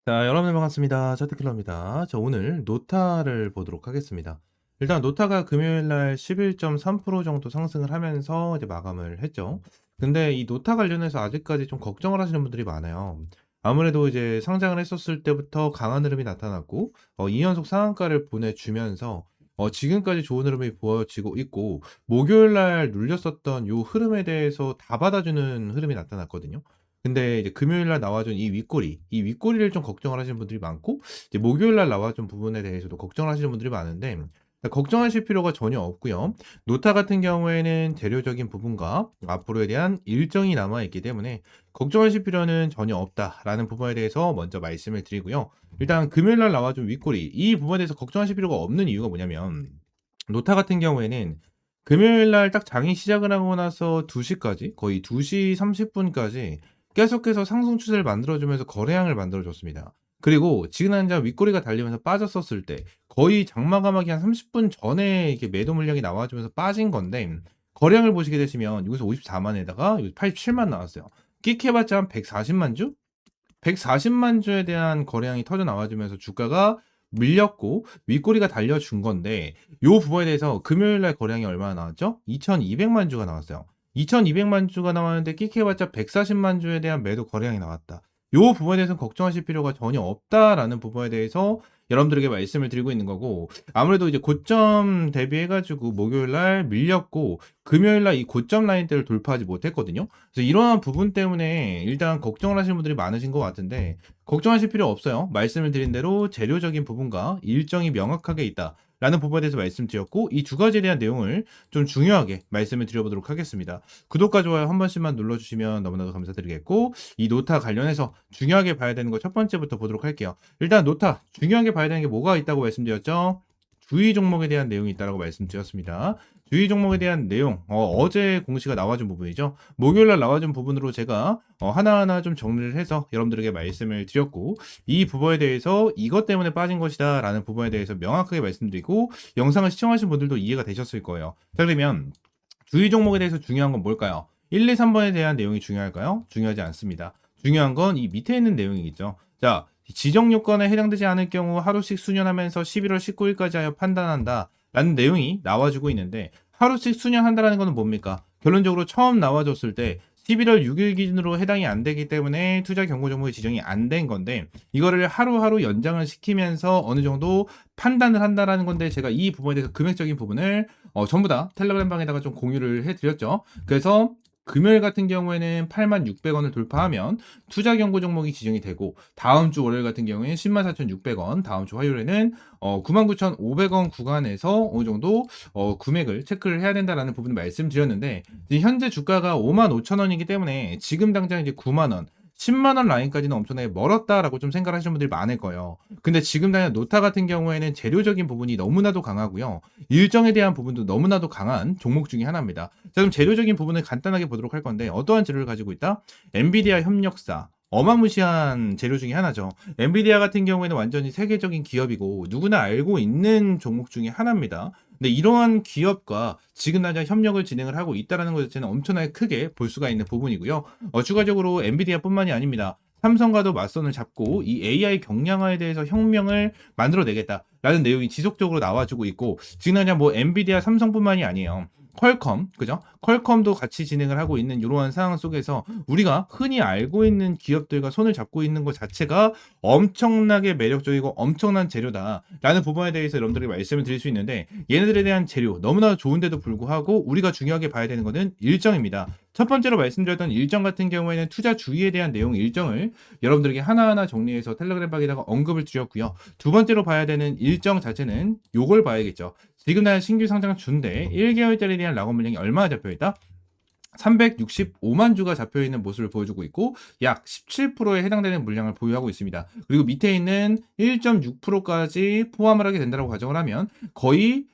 자, 여러분 반갑습니다. 차트킬러입니다. 자, 오늘 노타를 보도록 하겠습니다. 일단 노타가 금요일 날 11.3% 정도 상승을 하면서 이제 마감을 했죠. 근데 이 노타 관련해서 아직까지 좀 걱정을 하시는 분들이 많아요. 아무래도 이제 상장을 했었을 때부터 강한 흐름이 나타났고, 2연속 상한가를 보내주면서 지금까지 좋은 흐름이 보여지고 있고, 목요일 날 눌렸었던 요 흐름에 대해서 다 받아주는 흐름이 나타났거든요. 근데 이제 금요일 날 나와준 이 윗꼬리를 좀 걱정을 하시는 분들이 많고, 이제 목요일 날 나와준 부분에 대해서도 걱정을 하시는 분들이 많은데, 걱정하실 필요가 전혀 없고요. 노타 같은 경우에는 재료적인 부분과 앞으로에 대한 일정이 남아 있기 때문에 걱정하실 필요는 전혀 없다라는 부분에 대해서 먼저 말씀을 드리고요. 일단 금요일 날 나와준 윗꼬리, 이 부분에 대해서 걱정하실 필요가 없는 이유가 뭐냐면, 노타 같은 경우에는 금요일 날 딱 장이 시작을 하고 나서 2시까지, 거의 2시 30분까지 계속해서 상승 추세를 만들어주면서 거래량을 만들어줬습니다. 그리고 지금 당장 윗꼬리가 달리면서 빠졌었을 때 거의 장마감하기 한 30분 전에 이렇게 매도 물량이 나와주면서 빠진 건데, 거래량을 보시게 되시면 여기서 54만에다가 87만 나왔어요. 끽해봤자 한 140만 주? 140만 주에 대한 거래량이 터져 나와주면서 주가가 밀렸고 윗꼬리가 달려준 건데, 요 부분에 대해서 금요일 날 거래량이 얼마나 나왔죠? 2200만 주가 나왔어요. 2200만 주가 나왔는데 끽해봤자 140만 주에 대한 매도 거래량이 나왔다. 요 부분에 대해서는 걱정하실 필요가 전혀 없다라는 부분에 대해서 여러분들에게 말씀을 드리고 있는 거고, 아무래도 이제 고점 대비해가지고 목요일 날 밀렸고 금요일 날 이 고점 라인대를 돌파하지 못했거든요. 그래서 이러한 부분 때문에 일단 걱정을 하시는 분들이 많으신 것 같은데, 걱정하실 필요 없어요. 말씀을 드린 대로 재료적인 부분과 일정이 명확하게 있다 라는 부분에 대해서 말씀드렸고, 이 두 가지에 대한 내용을 좀 중요하게 말씀을 드려보도록 하겠습니다. 구독과 좋아요 한 번씩만 눌러주시면 너무나도 감사드리겠고, 이 노타 관련해서 중요하게 봐야 되는 거 첫 번째부터 보도록 할게요. 일단 노타 중요하게 봐야 되는 게 뭐가 있다고 말씀드렸죠? 주의 종목에 대한 내용이 있다고 말씀드렸습니다. 주의 종목에 대한 내용, 어제 공시가 나와준 부분이죠. 목요일날 나와준 부분으로 제가 하나하나 좀 정리를 해서 여러분들에게 말씀을 드렸고, 이 부분에 대해서 이것 때문에 빠진 것이다 라는 부분에 대해서 명확하게 말씀드리고, 영상을 시청하신 분들도 이해가 되셨을 거예요. 자, 그러면 주의 종목에 대해서 중요한 건 뭘까요? 1, 2, 3번에 대한 내용이 중요할까요? 중요하지 않습니다. 중요한 건 이 밑에 있는 내용이겠죠. 자, 지정 요건에 해당되지 않을 경우 하루씩 수년하면서 11월 19일까지 하여 판단한다 라는 내용이 나와주고 있는데, 하루씩 수년한다라는 것은 뭡니까? 결론적으로 처음 나와줬을 때 11월 6일 기준으로 해당이 안 되기 때문에 투자 경고 종목이 지정이 안 된 건데, 이거를 하루하루 연장을 시키면서 어느 정도 판단을 한다라는 건데, 제가 이 부분에 대해서 금액적인 부분을 전부 다 텔레그램 방에다가 좀 공유를 해드렸죠. 그래서 금요일 같은 경우에는 86,600원을 돌파하면 투자 경고 종목이 지정이 되고, 다음 주 월요일 같은 경우에는 104,600원, 다음 주 화요일에는 99,500원 구간에서 어느 정도 금액을 체크를 해야 된다라는 부분을 말씀드렸는데, 이제 현재 주가가 55,000원이기 때문에 지금 당장 이제 9만원, 10만원 라인까지는 엄청나게 멀었다라고 좀 생각하시는 분들이 많을 거예요. 근데 지금 당장 노타 같은 경우에는 재료적인 부분이 너무나도 강하고요. 일정에 대한 부분도 너무나도 강한 종목 중에 하나입니다. 자, 그럼 재료적인 부분을 간단하게 보도록 할 건데, 어떠한 재료를 가지고 있다? 엔비디아 협력사. 어마무시한 재료 중에 하나죠. 엔비디아 같은 경우에는 완전히 세계적인 기업이고 누구나 알고 있는 종목 중에 하나입니다. 근데 이러한 기업과 지금 당장 협력을 진행을 하고 있다는 것 자체는 엄청나게 크게 볼 수가 있는 부분이고요. 추가적으로 엔비디아뿐만이 아닙니다. 삼성과도 맞선을 잡고 이 AI 경량화에 대해서 혁명을 만들어내겠다라는 내용이 지속적으로 나와주고 있고, 지금 당장 뭐 엔비디아, 삼성뿐만이 아니에요. 퀄컴, 그죠? 퀄컴도 같이 진행을 하고 있는 이러한 상황 속에서 우리가 흔히 알고 있는 기업들과 손을 잡고 있는 것 자체가 엄청나게 매력적이고 엄청난 재료다라는 부분에 대해서 여러분들에게 말씀을 드릴 수 있는데, 얘네들에 대한 재료 너무나 좋은데도 불구하고 우리가 중요하게 봐야 되는 것은 일정입니다. 첫 번째로 말씀드렸던 일정 같은 경우에는 투자 주의에 대한 내용 일정을 여러분들에게 하나하나 정리해서 텔레그램 방에다가 언급을 드렸고요. 두 번째로 봐야 되는 일정 자체는 요걸 봐야겠죠. 지금 난 신규 상장 준대 1개월짜리에 대한 락업 물량이 얼마나 잡혀있다? 365만 주가 잡혀있는 모습을 보여주고 있고, 약 17%에 해당되는 물량을 보유하고 있습니다. 그리고 밑에 있는 1.6%까지 포함을 하게 된다고 가정을 하면 거의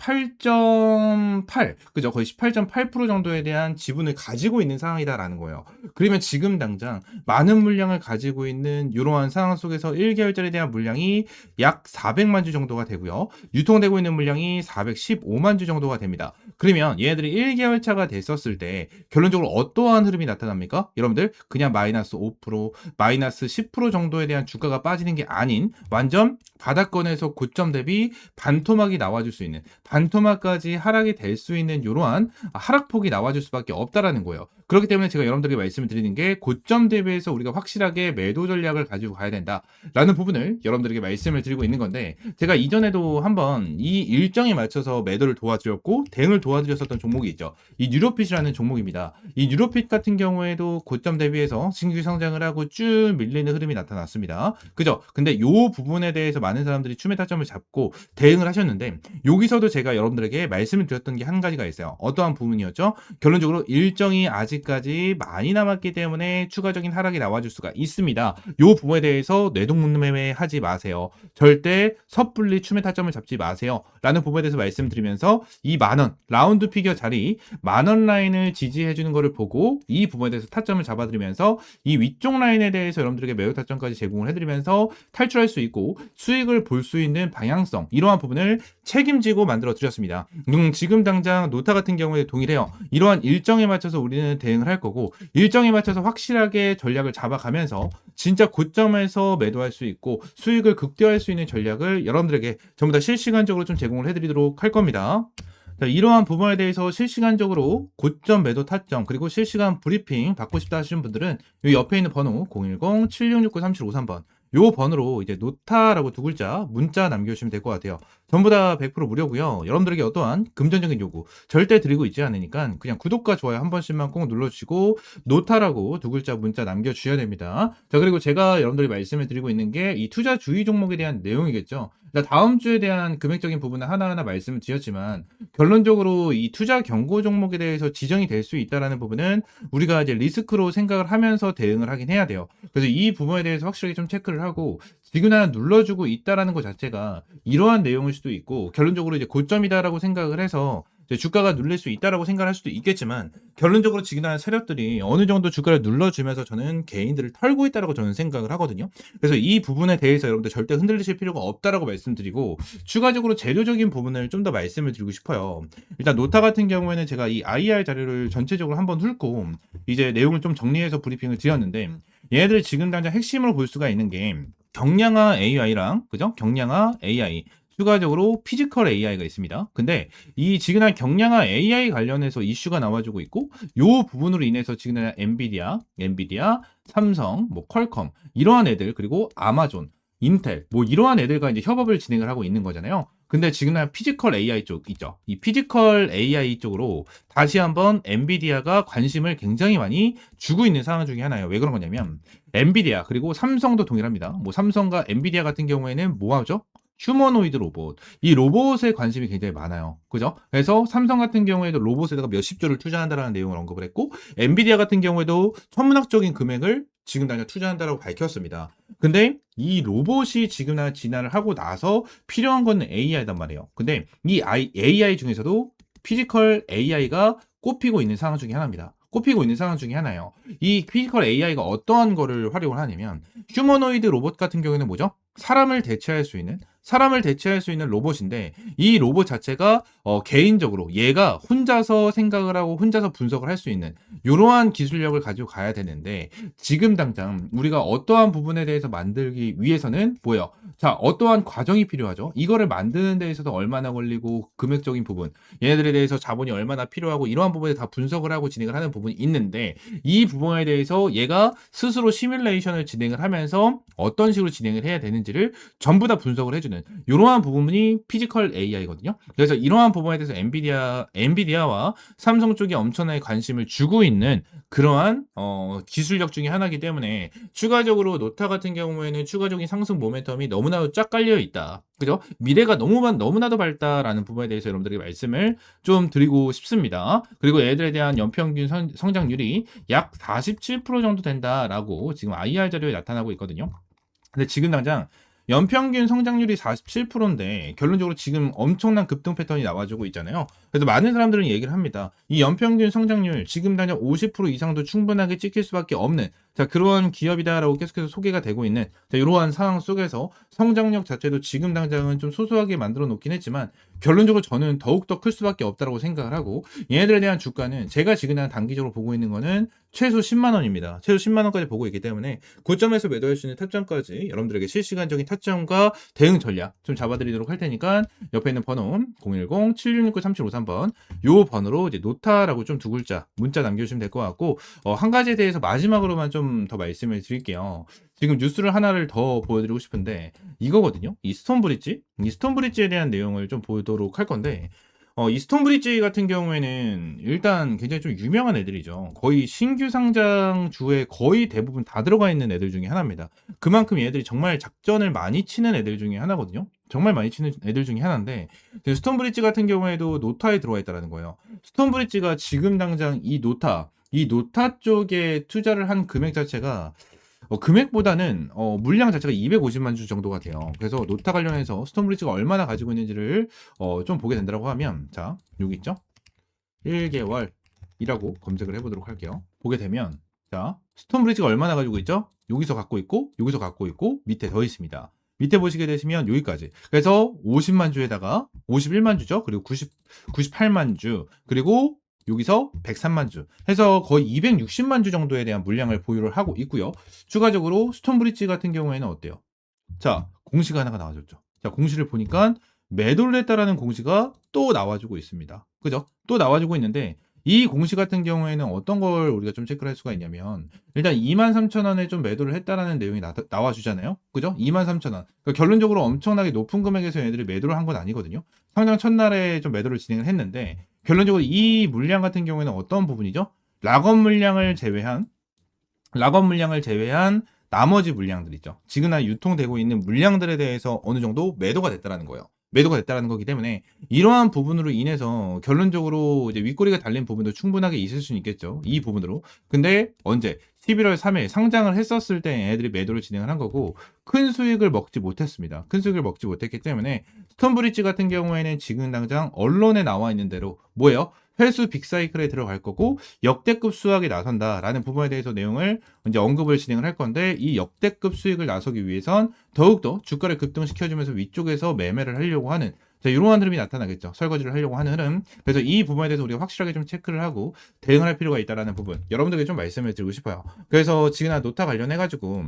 18.8 그죠? 거의 18.8% 정도에 대한 지분을 가지고 있는 상황이다라는 거예요. 그러면 지금 당장 많은 물량을 가지고 있는 이러한 상황 속에서 1개월짜리에 대한 물량이 약 400만 주 정도가 되고요. 유통되고 있는 물량이 415만 주 정도가 됩니다. 그러면 얘네들이 1개월 차가 됐었을 때 결론적으로 어떠한 흐름이 나타납니까? 여러분들 그냥 마이너스 5%, 마이너스 10% 정도에 대한 주가가 빠지는 게 아닌 완전 바닥권에서 고점 대비 반토막이 나와줄 수 있는 반토막까지 하락이 될 수 있는 이러한 하락폭이 나와줄 수밖에 없다라는 거예요. 그렇기 때문에 제가 여러분들에게 말씀을 드리는 게 고점 대비해서 우리가 확실하게 매도 전략을 가지고 가야 된다라는 부분을 여러분들에게 말씀을 드리고 있는 건데 제가 이전에도 한번 이 일정에 맞춰서 매도를 도와드렸고 대응을 도와드렸었던 종목이 있죠. 이 뉴로핏이라는 종목입니다. 이 뉴로핏 같은 경우에도 고점 대비해서 신규 성장을 하고 쭉 밀리는 흐름이 나타났습니다. 그죠? 근데 이 부분에 대해서 많은 사람들이 추매 타점을 잡고 대응을 하셨는데 여기서도 제가 여러분들에게 말씀을 드렸던 게 한 가지가 있어요. 어떠한 부분이었죠? 결론적으로 일정이 아직까지 많이 남았기 때문에 추가적인 하락이 나와줄 수가 있습니다. 이 부분에 대해서 뇌동매매 하지 마세요. 절대 섣불리 추매 타점을 잡지 마세요. 라는 부분에 대해서 말씀드리면서 이 만원 라운드 피겨 자리 만원 라인을 지지해주는 것을 보고 이 부분에 대해서 타점을 잡아드리면서 이 위쪽 라인에 대해서 여러분들에게 매도 타점까지 제공을 해드리면서 탈출할 수 있고 수익을 볼 수 있는 방향성 이러한 부분을 책임지고 만들어 드렸습니다. 지금 당장 노타 같은 경우에 동일해요. 이러한 일정에 맞춰서 우리는 대응을 할 거고 일정에 맞춰서 확실하게 전략을 잡아가면서 진짜 고점에서 매도할 수 있고 수익을 극대화할 수 있는 전략을 여러분들에게 전부 다 실시간적으로 좀 제공을 해드리도록 할 겁니다. 자, 이러한 부분에 대해서 실시간적으로 고점 매도 타점 그리고 실시간 브리핑 받고 싶다 하시는 분들은 이 옆에 있는 번호 010-7669-3753번 요 번호로 이제 노타라고 두 글자 문자 남겨주시면 될 것 같아요. 전부 다 100% 무료고요. 여러분들에게 어떠한 금전적인 요구 절대 드리고 있지 않으니까 그냥 구독과 좋아요 한 번씩만 꼭 눌러주시고 노타라고 두 글자 문자 남겨주셔야 됩니다. 자, 그리고 제가 여러분들이 말씀을 드리고 있는 게 이 투자 주의 종목에 대한 내용이겠죠. 다음 주에 대한 금액적인 부분은 하나하나 말씀을 드렸지만 결론적으로 이 투자 경고 종목에 대해서 지정이 될 수 있다는 부분은 우리가 이제 리스크로 생각을 하면서 대응을 하긴 해야 돼요. 그래서 이 부분에 대해서 확실하게 좀 체크를 하고 시그널 눌러주고 있다라는 것 자체가 이러한 내용일 수도 있고 결론적으로 이제 고점이다라고 생각을 해서 주가가 눌릴 수 있다라고 생각할 수도 있겠지만 결론적으로 지금 세력들이 어느 정도 주가를 눌러주면서 저는 개인들을 털고 있다라고 저는 생각을 하거든요. 그래서 이 부분에 대해서 여러분들 절대 흔들리실 필요가 없다라고 말씀드리고 추가적으로 재료적인 부분을 좀 더 말씀을 드리고 싶어요. 일단 노타 같은 경우에는 제가 이 IR 자료를 전체적으로 한번 훑고 이제 내용을 좀 정리해서 브리핑을 드렸는데 얘네들 지금 당장 핵심으로 볼 수가 있는 게 경량화 AI랑 그죠? 경량화 AI 추가적으로 피지컬 AI가 있습니다. 근데 이 지금 경량화 AI 관련해서 이슈가 나와주고 있고 요 부분으로 인해서 지금 엔비디아, 삼성, 뭐 퀄컴 이러한 애들 그리고 아마존, 인텔 뭐 이러한 애들과 이제 협업을 진행을 하고 있는 거잖아요. 근데 지금 피지컬 AI 쪽 있죠. 이 피지컬 AI 쪽으로 다시 한번 엔비디아가 관심을 굉장히 많이 주고 있는 상황 중에 하나예요. 왜 그런 거냐면 엔비디아 그리고 삼성도 동일합니다. 뭐 삼성과 엔비디아 같은 경우에는 뭐 하죠? 휴머노이드 로봇. 이 로봇에 관심이 굉장히 많아요. 그죠? 그래서 삼성 같은 경우에도 로봇에다가 몇십 조를 투자한다라는 내용을 언급을 했고, 엔비디아 같은 경우에도 천문학적인 금액을 지금 당장 투자한다라고 밝혔습니다. 근데 이 로봇이 지금 진화를 하고 나서 필요한 건 AI단 말이에요. 근데 이 AI 중에서도 피지컬 AI가 꼽히고 있는 상황 중에 하나입니다. 꼽히고 있는 상황 중에 하나예요. 이 피지컬 AI가 어떠한 거를 활용을 하냐면 휴머노이드 로봇 같은 경우에는 뭐죠? 사람을 대체할 수 있는 로봇인데 이 로봇 자체가 개인적으로 얘가 혼자서 생각을 하고 혼자서 분석을 할 수 있는 이러한 기술력을 가지고 가야 되는데 지금 당장 우리가 어떠한 부분에 대해서 만들기 위해서는 뭐예요? 자, 어떠한 과정이 필요하죠? 이거를 만드는 데 있어서 얼마나 걸리고 금액적인 부분 얘네들에 대해서 자본이 얼마나 필요하고 이러한 부분에 다 분석을 하고 진행을 하는 부분이 있는데 이 부분에 대해서 얘가 스스로 시뮬레이션을 진행을 하면서 어떤 식으로 진행을 해야 되는지를 전부 다 분석을 해주는 이러한 부분이 피지컬 AI거든요. 그래서 이러한 부분에 대해서 엔비디아와 삼성 쪽이 엄청나게 관심을 주고 있는 그러한 기술력 중에 하나이기 때문에 추가적으로 노타 같은 경우에는 추가적인 상승 모멘텀이 너무나도 쫙 깔려 있다. 그죠? 미래가 너무나도 밝다라는 부분에 대해서 여러분들에게 말씀을 좀 드리고 싶습니다. 그리고 얘들에 대한 연평균 성장률이 약 47% 정도 된다라고 지금 IR 자료에 나타나고 있거든요. 근데 지금 당장 연평균 성장률이 47%인데 결론적으로 지금 엄청난 급등 패턴이 나와주고 있잖아요. 그래서 많은 사람들은 얘기를 합니다. 이 연평균 성장률 지금 당장 50% 이상도 충분하게 찍힐 수밖에 없는 그런 기업이다라고 계속해서 소개가 되고 있는 이러한 상황 속에서 성장력 자체도 지금 당장은 좀 소소하게 만들어 놓긴 했지만 결론적으로 저는 더욱더 클 수밖에 없다고 생각을 하고, 얘네들에 대한 주가는 제가 지금 단기적으로 보고 있는 거는 최소 10만 원입니다. 최소 10만 원까지 보고 있기 때문에 고점에서 매도할 수 있는 타점까지 여러분들에게 실시간적인 타점과 대응 전략 좀 잡아드리도록 할 테니까 옆에 있는 번호 010-7669-3753번 요 번호로 이제 노타라고 좀 두 글자 문자 남겨주시면 될 것 같고, 한 가지에 대해서 마지막으로만 좀 더 말씀을 드릴게요. 지금 뉴스를 하나를 더 보여드리고 싶은데 이거거든요. 이 스톤브리지에 대한 내용을 좀 보도록 할 건데, 이 스톤브리지 같은 경우에는 일단 굉장히 좀 유명한 애들이죠. 거의 신규 상장주에 거의 대부분 다 들어가 있는 애들 중에 하나입니다. 그만큼 얘들이 정말 작전을 많이 치는 애들 중에 하나거든요. 정말 많이 치는 애들 중에 하나인데, 스톤브리지 같은 경우에도 노타에 들어와 있다는 거예요. 스톤브리지가 지금 당장 이 노타 쪽에 투자를 한 금액 자체가 금액보다는 물량 자체가 250만 주 정도가 돼요. 그래서 노타 관련해서 스톤브리지가 얼마나 가지고 있는지를 좀 보게 된다고 하면, 자 여기 있죠. 1개월이라고 검색을 해보도록 할게요. 보게 되면 자 스톤브리지가 얼마나 가지고 있죠. 여기서 갖고 있고 여기서 갖고 있고 밑에 더 있습니다. 밑에 보시게 되시면 여기까지. 그래서 50만 주에다가 51만 주죠. 그리고 98만 주, 그리고 여기서 103만 주 해서 거의 260만 주 정도에 대한 물량을 보유를 하고 있고요. 추가적으로 스톤브리지 같은 경우에는 어때요? 자, 공시가 하나가 나와줬죠. 자, 공시를 보니까 매도를 했다라는 공시가 또 나와주고 있습니다. 그죠? 또 나와주고 있는데, 이 공시 같은 경우에는 어떤 걸 우리가 좀 체크를 할 수가 있냐면, 일단 23,000원에 좀 매도를 했다라는 내용이 나와주잖아요. 그죠? 23,000원. 그러니까 결론적으로 엄청나게 높은 금액에서 얘들이 매도를 한 건 아니거든요. 상장 첫날에 좀 매도를 진행을 했는데, 결론적으로 이 물량 같은 경우에는 어떤 부분이죠? 락업 물량을 제외한 나머지 물량들 있죠. 지금 유통되고 있는 물량들에 대해서 어느 정도 매도가 됐다라는 거예요. 매도가 됐다라는 거기 때문에 이러한 부분으로 인해서 결론적으로 이제 윗꼬리가 달린 부분도 충분하게 있을 수는 있겠죠. 이 부분으로. 근데 언제? 11월 3일 상장을 했었을 때 애들이 매도를 진행을 한 거고, 큰 수익을 먹지 못했습니다. 큰 수익을 먹지 못했기 때문에 스톤브리지 같은 경우에는 지금 당장 언론에 나와 있는 대로 뭐예요? 회수 빅사이클에 들어갈 거고 역대급 수확에 나선다라는 부분에 대해서 내용을 이제 언급을 진행을 할 건데, 이 역대급 수익을 나서기 위해선 더욱더 주가를 급등시켜주면서 위쪽에서 매매를 하려고 하는 이러한 흐름이 나타나겠죠. 설거지를 하려고 하는 흐름. 그래서 이 부분에 대해서 우리가 확실하게 좀 체크를 하고 대응을 할 필요가 있다는 부분, 여러분들에게 좀 말씀을 드리고 싶어요. 그래서 지금 노타 관련해가지고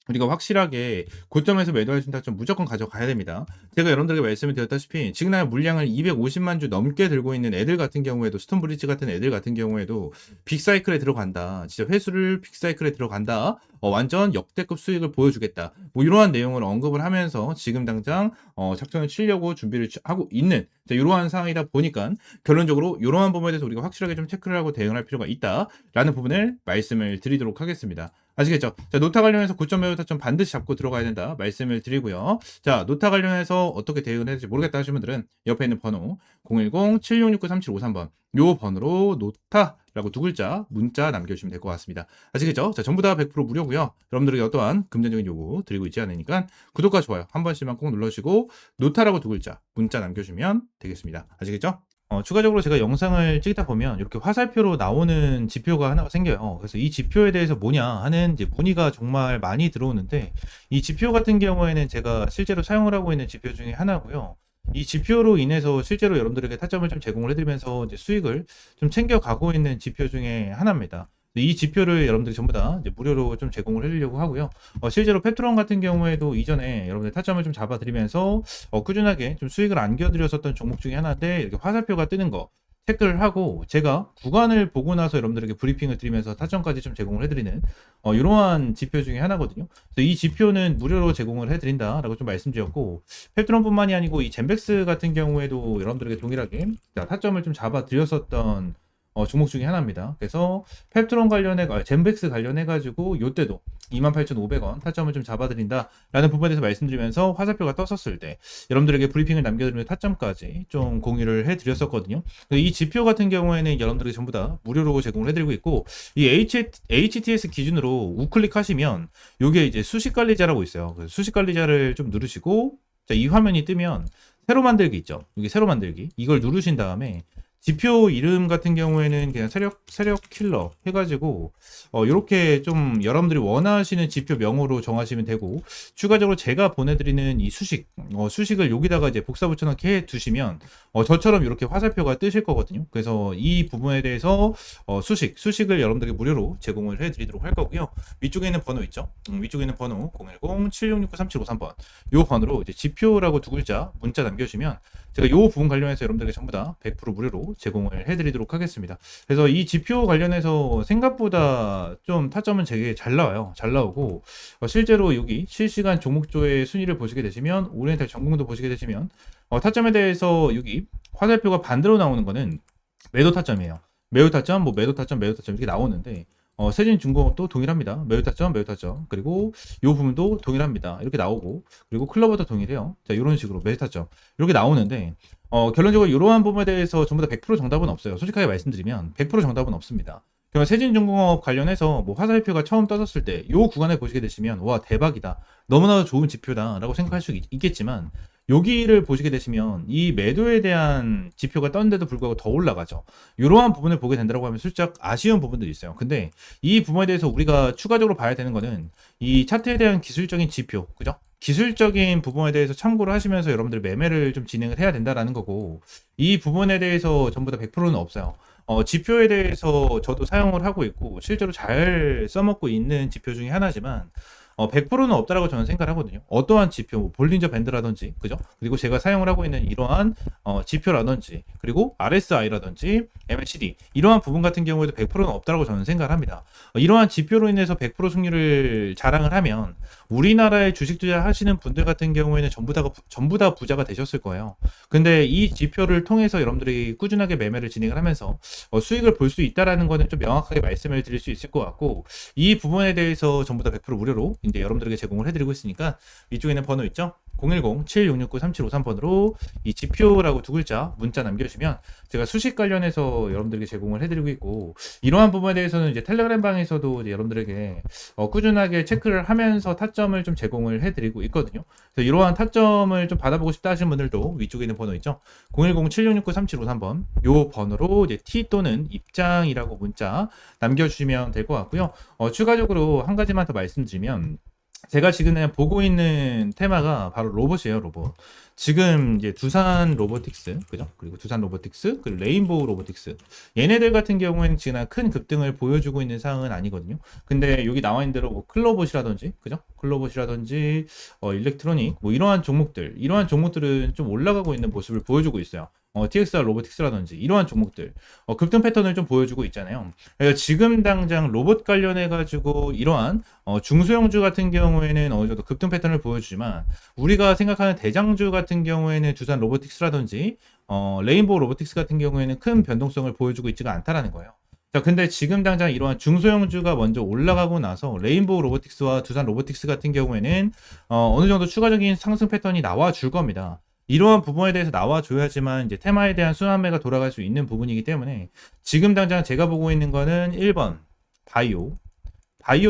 우리가 확실하게 고점에서 매도할 수 있는 타점 무조건 가져가야 됩니다. 제가 여러분들에게 말씀을 드렸다시피 지금 물량을 250만 주 넘게 들고 있는 애들 같은 경우에도, 스톤브리지 같은 애들 같은 경우에도 빅사이클에 들어간다. 진짜 회수를 빅사이클에 들어간다. 완전 역대급 수익을 보여주겠다. 뭐 이러한 내용을 언급을 하면서 지금 당장 작전을 치려고 준비를 하고 있는 이러한 상황이다 보니까 결론적으로 이러한 부분에 대해서 우리가 확실하게 좀 체크를 하고 대응할 필요가 있다라는 부분을 말씀을 드리도록 하겠습니다. 아시겠죠? 자, 노타 관련해서 고점 매도 타점 반드시 잡고 들어가야 된다 말씀을 드리고요. 자, 노타 관련해서 어떻게 대응을 해야 될지 모르겠다 하시는 분들은 옆에 있는 번호 010-7669-3753번 요 번호로 노타라고 두 글자 문자 남겨주시면 될 것 같습니다. 아시겠죠? 자, 전부 다 100% 무료고요. 여러분들에게 어떠한 금전적인 요구 드리고 있지 않으니까 구독과 좋아요 한 번씩만 꼭 눌러주시고 노타라고 두 글자 문자 남겨주시면 되겠습니다. 아시겠죠? 추가적으로 제가 영상을 찍다 보면 이렇게 화살표로 나오는 지표가 하나가 생겨요. 그래서 이 지표에 대해서 뭐냐 하는 이제 문의가 정말 많이 들어오는데, 이 지표 같은 경우에는 제가 실제로 사용을 하고 있는 지표 중에 하나고요. 이 지표로 인해서 실제로 여러분들에게 타점을 좀 제공을 해드리면서 이제 수익을 좀 챙겨가고 있는 지표 중에 하나입니다. 이 지표를 여러분들이 전부 다 이제 무료로 좀 제공을 해드리려고 하고요. 실제로 페트론 같은 경우에도 이전에 여러분들 타점을 좀 잡아드리면서 꾸준하게 좀 수익을 안겨드렸었던 종목 중에 하나인데, 이렇게 화살표가 뜨는 거 체크를 하고 제가 구간을 보고 나서 여러분들에게 브리핑을 드리면서 타점까지 좀 제공을 해드리는 이러한 지표 중에 하나거든요. 그래서 이 지표는 무료로 제공을 해드린다라고 좀 말씀드렸고, 페트론뿐만이 아니고 이 젠백스 같은 경우에도 여러분들에게 동일하게 타점을 좀 잡아드렸었던 종목 중에 하나입니다. 그래서 펩트론 젠백스 관련해가지고 요때도 28,500원 타점을 좀 잡아드린다라는 부분에 대해서 말씀드리면서 화살표가 떴었을 때 여러분들에게 브리핑을 남겨드리면서 타점까지 좀 공유를 해드렸었거든요. 이 지표 같은 경우에는 여러분들에게 전부 다 무료로 제공을 해드리고 있고, 이 HTS 기준으로 우클릭 하시면 요게 이제 수식 관리자라고 있어요. 그래서 수식 관리자를 좀 누르시고, 자, 이 화면이 뜨면 새로 만들기 있죠. 여기 새로 만들기, 이걸 누르신 다음에 지표 이름 같은 경우에는 그냥 세력 킬러 해가지고 이렇게 좀 여러분들이 원하시는 지표 명으로 정하시면 되고, 추가적으로 제가 보내드리는 이 수식을 여기다가 이제 복사 붙여넣기 해 두시면 저처럼 이렇게 화살표가 뜨실 거거든요. 그래서 이 부분에 대해서 수식을 여러분들에게 무료로 제공을 해드리도록 할 거고요. 위쪽에 있는 번호 있죠. 위쪽에 있는 번호 010-7669-3753번 요 번호로 이제 지표라고 두 글자 문자 남겨주시면 제가 이 부분 관련해서 여러분들에게 전부 다 100% 무료로 제공을 해드리도록 하겠습니다. 그래서 이 지표 관련해서 생각보다 좀 타점은 되게 잘 나와요. 잘 나오고 실제로 여기 실시간 종목조의 순위를 보시게 되시면, 오리엔탈 전공도 보시게 되시면 타점에 대해서 여기 화살표가 반대로 나오는 거는 매도 타점이에요. 매우 타점, 뭐 매도 타점, 매도 타점 이렇게 나오는데 세진중공업도 동일합니다. 매우 타점, 매우 타점. 그리고 이 부분도 동일합니다. 이렇게 나오고, 그리고 클로버도 동일해요. 자, 이런 식으로 매우 타점 이렇게 나오는데 결론적으로 이러한 부분에 대해서 전부 다 100% 정답은 없어요. 솔직하게 말씀드리면 100% 정답은 없습니다. 그러면 세진중공업 관련해서 뭐 화살표가 처음 떠졌을 때 이 구간에 보시게 되시면 와, 대박이다, 너무나도 좋은 지표다라고 생각할 수 있겠지만, 여기를 보시게 되시면 이 매도에 대한 지표가 떴는데도 불구하고 더 올라가죠. 이러한 부분을 보게 된다고 하면 살짝 아쉬운 부분들이 있어요. 근데 이 부분에 대해서 우리가 추가적으로 봐야 되는 거는 이 차트에 대한 기술적인 지표, 그죠? 기술적인 부분에 대해서 참고를 하시면서 여러분들 매매를 좀 진행을 해야 된다라는 거고, 이 부분에 대해서 전부 다 100%는 없어요. 지표에 대해서 저도 사용을 하고 있고 실제로 잘 써먹고 있는 지표 중에 하나지만 100%는 없다라고 저는 생각을 하거든요. 어떠한 지표, 뭐 볼린저 밴드라든지, 그죠? 그리고 제가 사용을 하고 있는 이러한 지표라든지, 그리고 RSI라든지, MACD 이러한 부분 같은 경우에도 100%는 없다라고 저는 생각을 합니다. 이러한 지표로 인해서 100% 승률을 자랑을 하면 우리나라에 주식 투자하시는 분들 같은 경우에는 전부 다 부자가 되셨을 거예요. 근데 이 지표를 통해서 여러분들이 꾸준하게 매매를 진행을 하면서 수익을 볼 수 있다라는 거는 좀 명확하게 말씀을 드릴 수 있을 것 같고, 이 부분에 대해서 전부 다 100% 무료로 이제 여러분들에게 제공을 해드리고 있으니까 위쪽에 있는 번호 있죠? 010-7669-3753번으로 이 지표라고 두 글자 문자 남겨주시면 제가 수식 관련해서 여러분들에게 제공을 해드리고 있고, 이러한 부분에 대해서는 이제 텔레그램 방에서도 이제 여러분들에게 꾸준하게 체크를 하면서 타점을 좀 제공을 해드리고 있거든요. 그래서 이러한 타점을 좀 받아보고 싶다 하시는 분들도 위쪽에 있는 번호 있죠? 010-7669-3753번 요 번호로 이제 T 또는 입장이라고 문자 남겨주시면 될 것 같고요. 추가적으로 한 가지만 더 말씀드리면, 제가 지금 보고 있는 테마가 바로 로봇이에요, 로봇. 지금 이제 두산 로보틱스, 그죠? 그리고 두산 로보틱스, 그리고 레인보우 로보틱스. 얘네들 같은 경우에는 지금 큰 급등을 보여주고 있는 상황은 아니거든요. 근데 여기 나와 있는 대로 뭐 클로봇이라든지, 그죠? 클로봇이라든지, 일렉트로닉, 뭐 이러한 종목들은 좀 올라가고 있는 모습을 보여주고 있어요. TXR 로보틱스라든지 이러한 종목들 급등 패턴을 좀 보여주고 있잖아요. 그래서 지금 당장 로봇 관련해가지고 이러한 중소형주 같은 경우에는 어느 정도 급등 패턴을 보여주지만, 우리가 생각하는 대장주 같은 경우에는 두산 로보틱스라든지 레인보우 로보틱스 같은 경우에는 큰 변동성을 보여주고 있지가 않다라는 거예요. 자, 근데 지금 당장 이러한 중소형주가 먼저 올라가고 나서 레인보우 로보틱스와 두산 로보틱스 같은 경우에는 어느 정도 추가적인 상승 패턴이 나와 줄 겁니다. 이러한 부분에 대해서 나와줘야지만 이제 테마에 대한 순환매가 돌아갈 수 있는 부분이기 때문에, 지금 당장 제가 보고 있는 거는 1번 바이오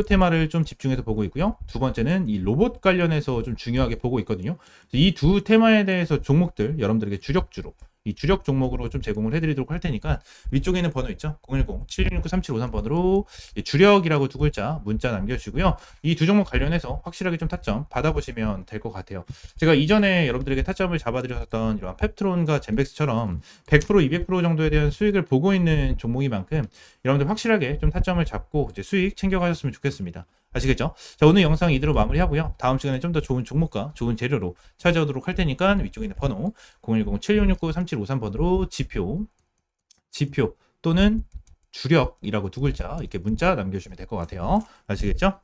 테마를 좀 집중해서 보고 있고요. 두 번째는 이 로봇 관련해서 좀 중요하게 보고 있거든요. 이 두 테마에 대해서 종목들 여러분들에게 주력주로, 이 주력 종목으로 좀 제공을 해드리도록 할 테니까 위쪽에 있는 번호 있죠? 010-7669-3753번으로 주력이라고 두 글자 문자 남겨주시고요. 이 두 종목 관련해서 확실하게 좀 타점 받아보시면 될 것 같아요. 제가 이전에 여러분들에게 타점을 잡아드렸던 이런 펩트론과 젠백스처럼 100%, 200% 정도에 대한 수익을 보고 있는 종목인 만큼 여러분들 확실하게 좀 타점을 잡고 이제 수익 챙겨가셨으면 좋겠습니다. 아시겠죠? 자, 오늘 영상 이대로 마무리하고요. 다음 시간에 좀 더 좋은 종목과 좋은 재료로 찾아오도록 할 테니까 위쪽에 있는 번호 010-7669-3753번으로 지표 또는 주력이라고 두 글자 이렇게 문자 남겨주시면 될 것 같아요. 아시겠죠?